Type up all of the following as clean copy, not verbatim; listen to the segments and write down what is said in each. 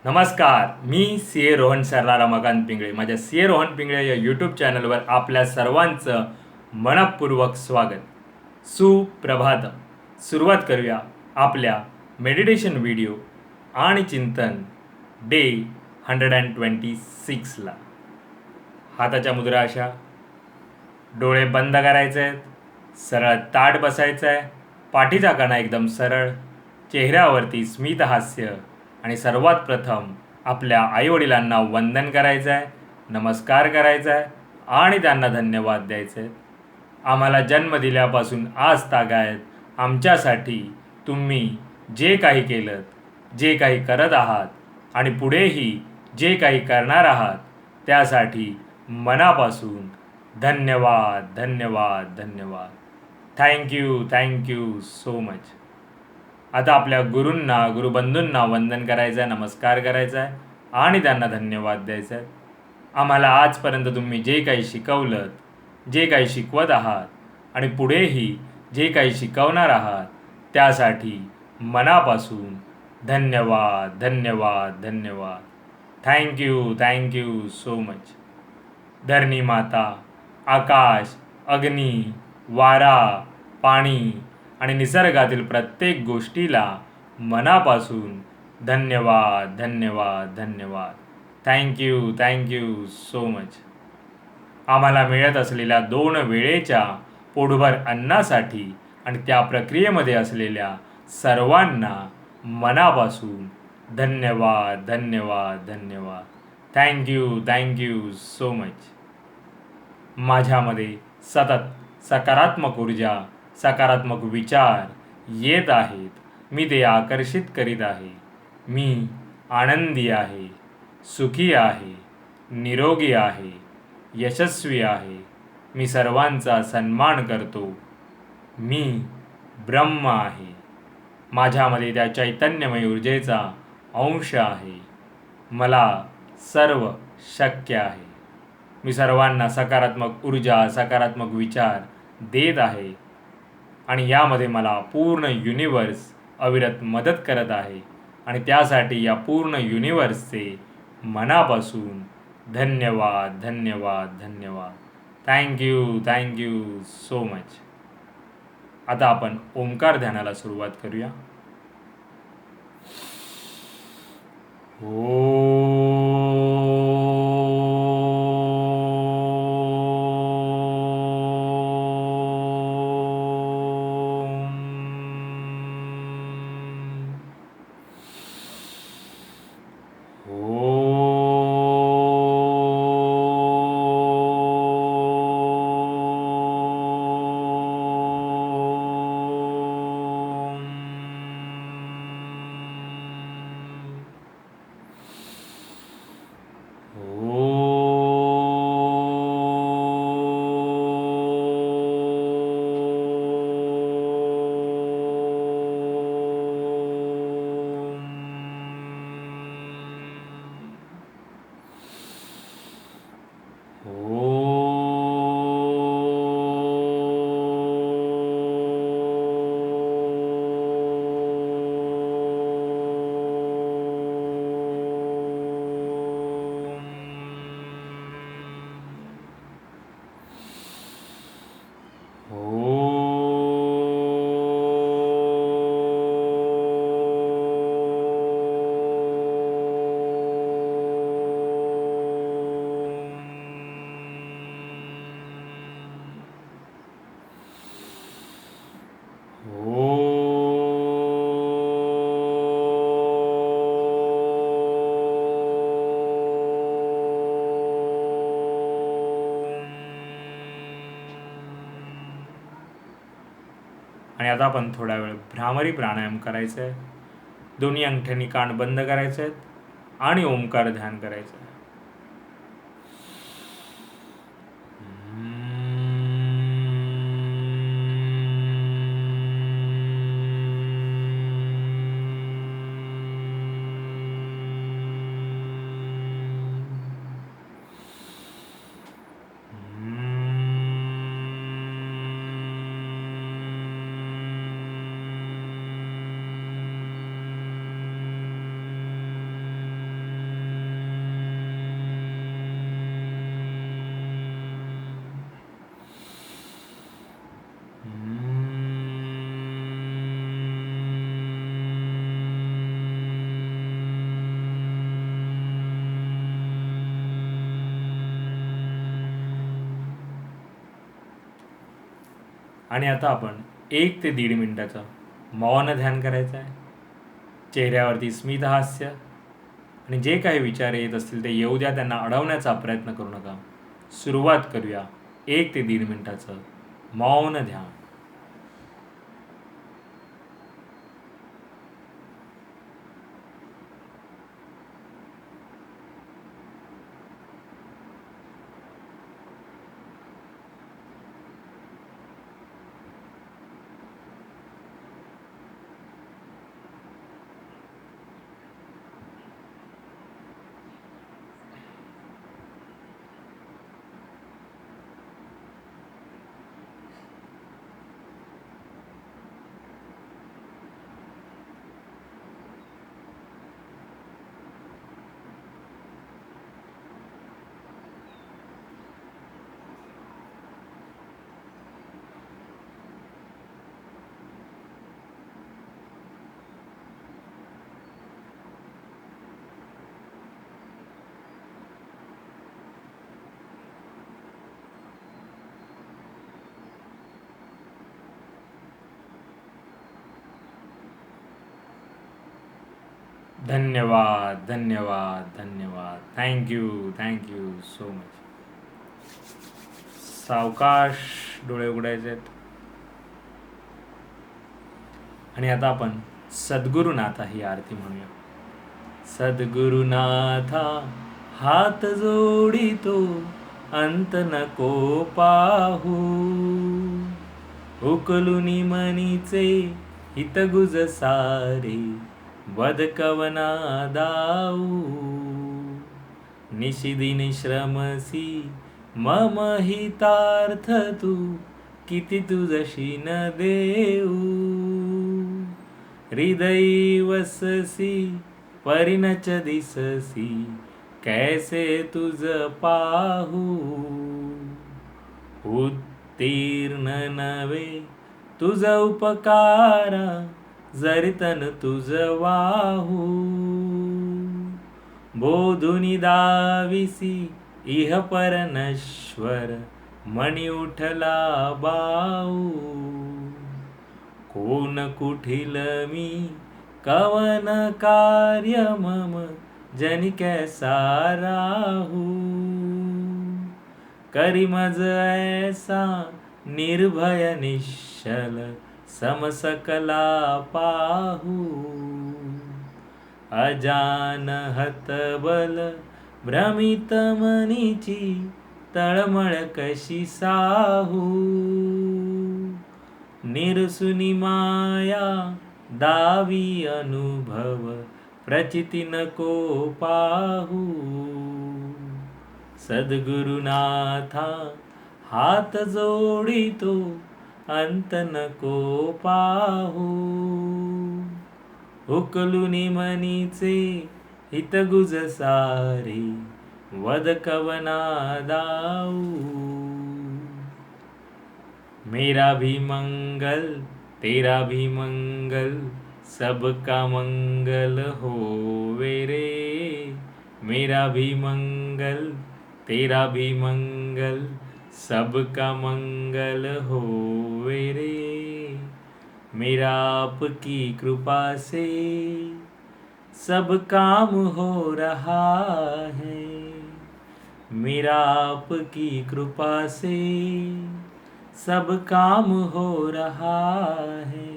नमस्कार, मी सी ए रोहन सरला रमाकांत पिंगळे. माझ्या सी ए रोहन पिंगळे या यूट्यूब चॅनलवर आपल्या सर्वांचं मनपूर्वक स्वागत. सुप्रभात. सुरुवात करूया आपल्या मेडिटेशन व्हिडिओ आणि चिंतन डे 126ला. हाताच्या मुद्रा अशा, डोळे बंद करायचे आहेत, सरळ ताठ बसायचं आहे, पाठीचा कणा एकदम सरळ, चेहऱ्यावरती स्मित हास्य आणि सर्वात प्रथम आपल्या आईवडिलांना वंदन करायचं आहे, नमस्कार करायचा आहे आणि त्यांना धन्यवाद द्यायचे आहेत. आम्हाला जन्म दिल्यापासून आज तागायत आमच्यासाठी तुम्ही जे काही केलं, जे काही करत आहात आणि पुढेही जे काही करणार आहात त्यासाठी मनापासून धन्यवाद धन्यवाद धन्यवाद. Thank you so much. आता आपल्या गुरूंना गुरुबंधूंना वंदन करायचं आहे, नमस्कार करायचा आहे आणि त्यांना धन्यवाद द्यायचा आहे. आम्हाला आजपर्यंत तुम्ही जे काही शिकवलं, जे काही शिकवत आहात आणि पुढेही जे काही शिकवणार आहात त्यासाठी मनापासून धन्यवाद धन्यवाद धन्यवाद. Thank you so much. धरणी माता, आकाश, अग्नी, वारा, पाणी आणि निसर्गातील प्रत्येक गोष्टीला मनापासून धन्यवाद धन्यवाद धन्यवाद. Thank you so much. आम्हाला मिळत असलेल्या 2 वेळेच्या पोटभर अन्नासाठी आणि त्या प्रक्रियेमध्ये असलेल्या सर्वांना मनापासून धन्यवाद धन्यवाद धन्यवाद. Thank you so much. माझ्यामध्ये सतत सकारात्मक ऊर्जा, सकारात्मक विचार येत आहेत. मी ते आकर्षित करीत आहे. मी आनंदी आहे, सुखी आहे, निरोगी आहे, यशस्वी आहे. मी सर्वांचा सन्मान करतो. मी ब्रह्म आहे. माझ्यामध्ये त्या चैतन्यमय ऊर्जेचा अंश आहे. मला सर्व शक्य आहे. मी सर्वांना सकारात्मक ऊर्जा, सकारात्मक विचार देत आहे आणि यामध्ये मला पूर्ण युनिवर्स अविरत मदत करत आहे आणि त्यासाठी या पूर्ण युनिवर्सचे मनापासून धन्यवाद धन्यवाद धन्यवाद. Thank you so much. आता आपण ओंकार ध्यानाला सुरुवात करूया. आणि आता आपण थोडा वेळ भ्रामरी प्राणायाम करायचं आहे. दोन्ही अंगठ्यांनी कान बंद करायचे आहेत आणि ओंकार ध्यान करायचं आहे. आणि आता आपण 1 ते 1.5 मिनिटाचं मौन ध्यान करायचं आहे. चेहऱ्यावरती स्मित हास्य आणि जे काही विचार येत असतील ते येऊ द्या, त्यांना अडवण्याचा प्रयत्न करू नका. सुरुवात करूया 1 ते 1.5 मिनिटाचं मौन ध्यान. धन्यवाद, धन्यवाद, धन्यवाद. Thank you so much. सावकाश डोळे उघडायचे आहेत. आणि आता आपण सद्गुरुनाथा ही आरती म्हणूया. सद्गुरुनाथा हात जोडितो, अंत नको पाहू, उकलुनी मनीचे हितगुज सारे, बदकवना दाऊ, निशिदिनी श्रमसी मम हितार्थ तू, किती तुझशी न देऊ, हृदयी वससी परिणच दिससी, कैसे तुझ पाहू, उत्तीर्ण नवे तुझ उपकारा, जरितन तुझ वाहू, बोधुनी दाविसी इह परनश्वर, मणी उठला बाऊ, कोण कुठील मी कवन कार्य मम, जनी कैसा राहू, करी मज ऐसा निर्भय निश्चल, समसकला पाहू, अजान हतबल भ्रमित मनीची, तळमळ कशी साहू, निरसुनी माया दावी अनुभव, प्रचिती नको पाहू, सद्गुरुनाथा हात जोडितो, अंत नको पाहू, उकलुनी मनीचे हितगुज सारे, वदकवना दाऊ, मेरा भी मंगल तेरा भी मंगल, सबका मंगल होवे रे, मेरा भी मंगल तेरा भी मंगल, सबका मंगल होवे रे, मेरा आपकी कृपा से सब काम हो रहा है, मेरा आपकी कृपा से सब काम हो रहा है,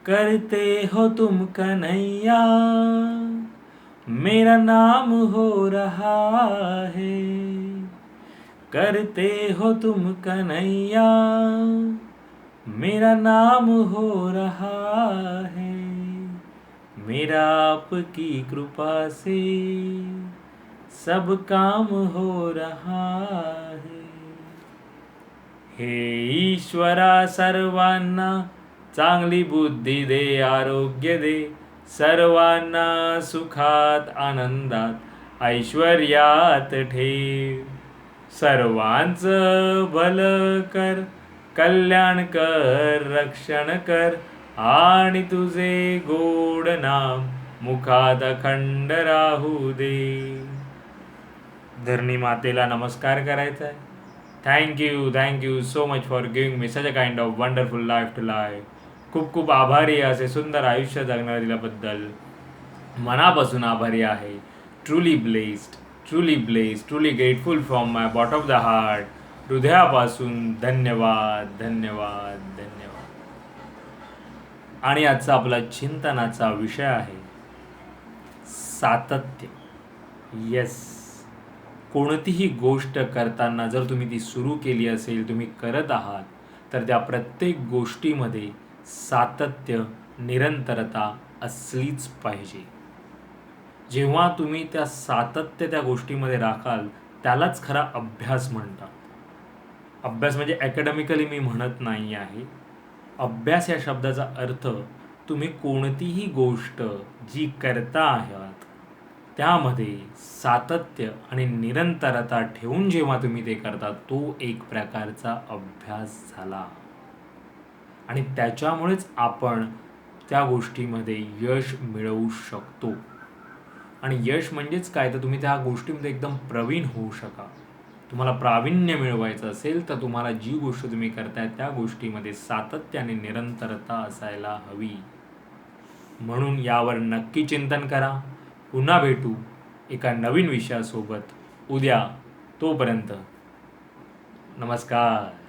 करते हो तुम कन्हैया, मेरा नाम हो रहा है, करते हो तुम कन्हैया, मेरा नाम हो रहा है, मेरा आपकी कृपा से सब काम हो रहा है. हे ईश्वरा सर्वांना चांगली बुद्धी दे, आरोग्य दे, सर्वांना सुखात आनंदात ऐश्वर्यात ठेव, सर्वांचं भलं कर, कल्याण कर, रक्षण कर, आणि तुझे गोड नाम मुखात अखंड राहू दे. धरणी मातेला नमस्कार करायचा आहे. Thank you so much for giving me such a kind of wonderful life to life. खूप खूप आभारी आहे असे सुंदर आयुष्य जगणार दिल्याबद्दल. मनापासून आभारी आहे. Truly grateful from my bottom of the heart. हृदयापासून धन्यवाद धन्यवाद धन्यवाद. आणि आजचा आपला चिंतनाचा विषय आहे सातत्य. येस, कोणतीही गोष्ट करताना जर तुम्ही ती सुरू केली असेल, तुम्ही करत आहात, तर त्या प्रत्येक गोष्टीमध्ये सातत्य, निरंतरता असलीच पाहिजे. जेव्हा तुम्ही सातत्य त्या गोष्टीमध्ये राखाल, त्यालाच खरा अभ्यास म्हणतात. अभ्यास म्हणजे अकॅडमिकली मी म्हणत नाही आहे. अभ्यास या शब्दाचा अर्थ तुम्ही कोणतीही गोष्ट जी करता आहात त्यामध्ये सातत्य आणि निरंतरता ठेवून जेव्हा तुम्ही ते करता, तो एक प्रकारचा अभ्यास झाला. आणि त्याच्यामुळेच आपण त्या गोष्टीमध्ये यश मिळवू शकतो. आणि यश म्हणजेच काय, तर तुम्ही त्या गोष्टीमध्ये एकदम प्रवीण होऊ शका. तुम्हाला प्रावीण्य मिळवायचं असेल तर तुम्हाला जी गोष्ट तुम्ही करताय त्या गोष्टीमध्ये सातत्य आणि निरंतरता असायला हवी. म्हणून यावर नक्की चिंतन करा. पुन्हा भेटू एका नवीन विषयासोबत उद्या. तोपर्यंत नमस्कार.